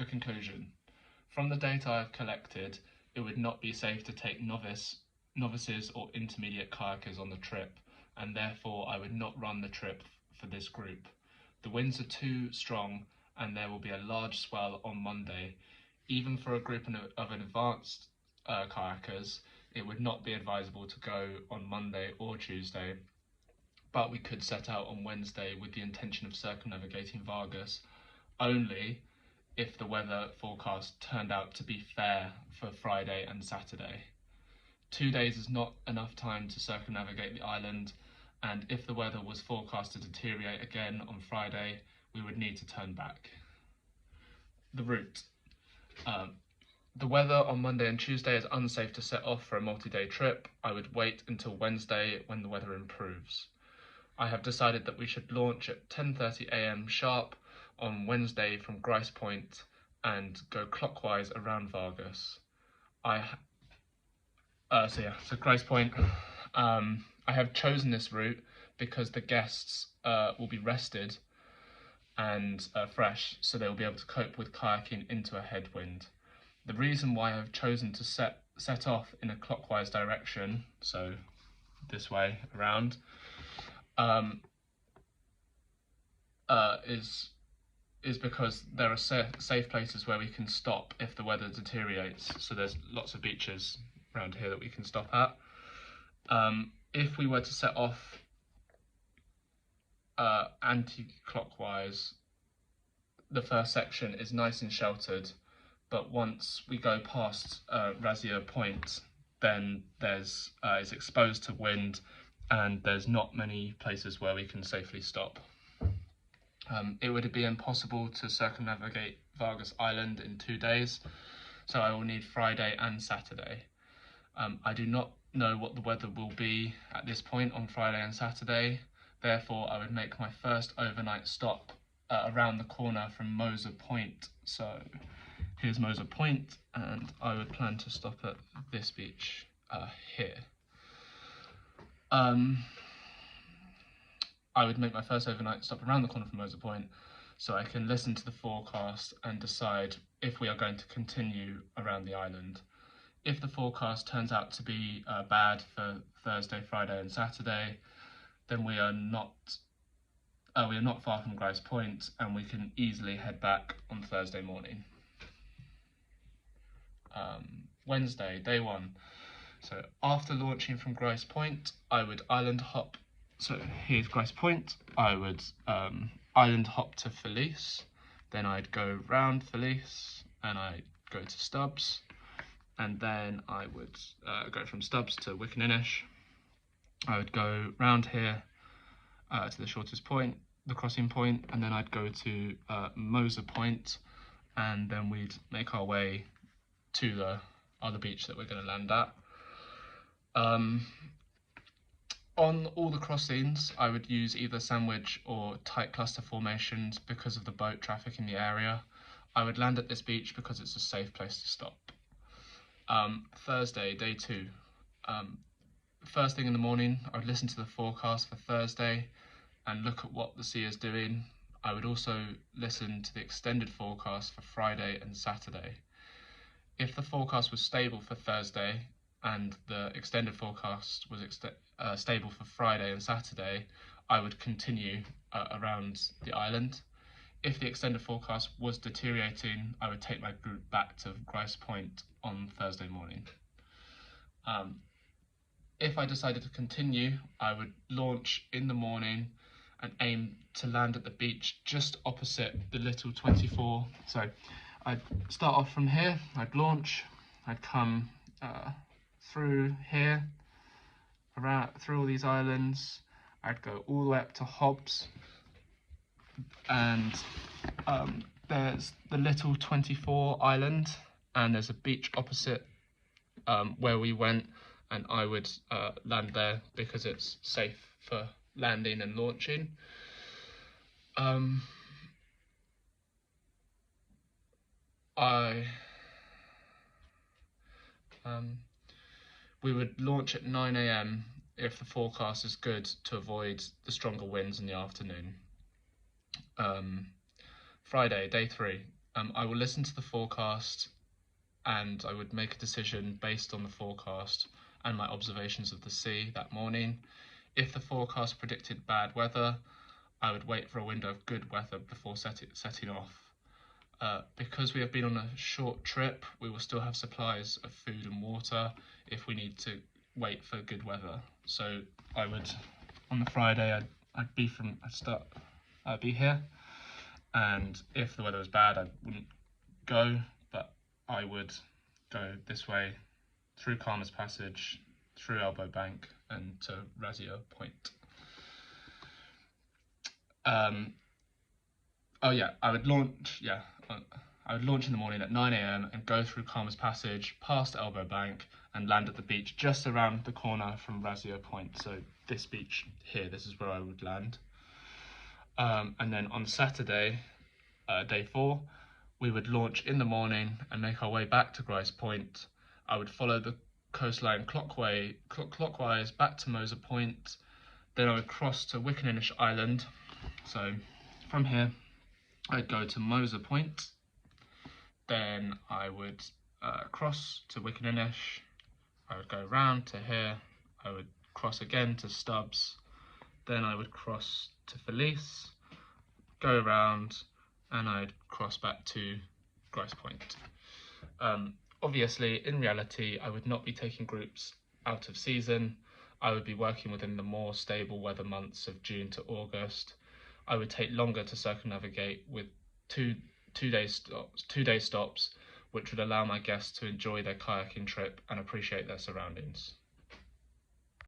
The conclusion. From the data I have collected, it would not be safe to take novices or intermediate kayakers on the trip, and therefore I would not run the trip for this group. The winds are too strong and there will be a large swell on Monday. Even for a group of advanced kayakers, it would not be advisable to go on Monday or Tuesday, but we could set out on Wednesday with the intention of circumnavigating Vargas only if the weather forecast turned out to be fair for Friday and Saturday. 2 days is not enough time to circumnavigate the island, and if the weather was forecast to deteriorate again on Friday, we would need to turn back. The route. The weather on Monday and Tuesday is unsafe to set off for a multi-day trip. I would wait until Wednesday when the weather improves. I have decided that we should launch at 10:30 a.m. sharp on Wednesday from Grice Point and go clockwise around Vargas. So Grice Point. I have chosen this route because the guests will be rested and fresh, so they will be able to cope with kayaking into a headwind. The reason why I've chosen to set off in a clockwise direction, so this way around, is because there are safe places where we can stop if the weather deteriorates. So there's lots of beaches around here that we can stop at. If we were to set off anti-clockwise, the first section is nice and sheltered, but once we go past Razier Point, then it's exposed to wind and there's not many places where we can safely stop. It would be impossible to circumnavigate Vargas Island in 2 days, so I will need Friday and Saturday. I do not know what the weather will be at this point on Friday and Saturday, therefore I would make my first overnight stop around the corner from Moser Point. So here's Moser Point, and I would plan to stop at this beach here. I would make my first overnight stop around the corner from Moser Point so I can listen to the forecast and decide if we are going to continue around the island. If the forecast turns out to be bad for Thursday, Friday and Saturday, then we are not far from Grice Point and we can easily head back on Thursday morning. Wednesday, day 1. So after launching from Grice Point, I would island hop. So here's Grice Point. I would island hop to Felice, then I'd go round Felice and I'd go to Stubbs, and then I would go from Stubbs to Wickaninnish. I would go round here to the shortest point, the crossing point, and then I'd go to Moser Point, and then we'd make our way to the other beach that we're going to land at. On all the crossings, I would use either sandwich or tight cluster formations because of the boat traffic in the area. I would land at this beach because it's a safe place to stop. Thursday, day 2. First thing in the morning, I would listen to the forecast for Thursday and look at what the sea is doing. I would also listen to the extended forecast for Friday and Saturday. If the forecast was stable for Thursday and the extended forecast was stable for Friday and Saturday, I would continue around the island. If the extended forecast was deteriorating, I would take my group back to Grice Point on Thursday morning. If I decided to continue, I would launch in the morning and aim to land at the beach just opposite the little 24. So I'd start off from here, I'd launch, I'd come through here, around through all these islands, I'd go all the way up to Hobbs, and there's the little 24 island, and there's a beach opposite where we went, and I would land there because it's safe for landing and launching. We would launch at 9 a.m. if the forecast is good to avoid the stronger winds in the afternoon. Friday, day 3. I will listen to the forecast and I would make a decision based on the forecast and my observations of the sea that morning. If the forecast predicted bad weather, I would wait for a window of good weather before setting off. Because we have been on a short trip, we will still have supplies of food and water if we need to wait for good weather. So I would, on the Friday, I'd be here, and if the weather was bad, I wouldn't go, but I would go this way through Kharma's Passage, through Elbow Bank, and to Razia Point. I would launch in the morning at 9 a.m. and go through Kharma's Passage, past Elbow Bank, and land at the beach just around the corner from Razia Point. So this beach here, this is where I would land. And then on Saturday, day 4, we would launch in the morning and make our way back to Grice Point. I would follow the coastline clockwise back to Moser Point. Then I would cross to Wickaninnish Island. So from here, I'd go to Moser Point. Then I would cross to Wickaninnish. I would go round to here. I would cross again to Stubbs. Then I would cross to Felice, go around, and I'd cross back to Grice Point. Obviously, in reality, I would not be taking groups out of season. I would be working within the more stable weather months of June to August. I would take longer to circumnavigate with two-day stops, which would allow my guests to enjoy their kayaking trip and appreciate their surroundings.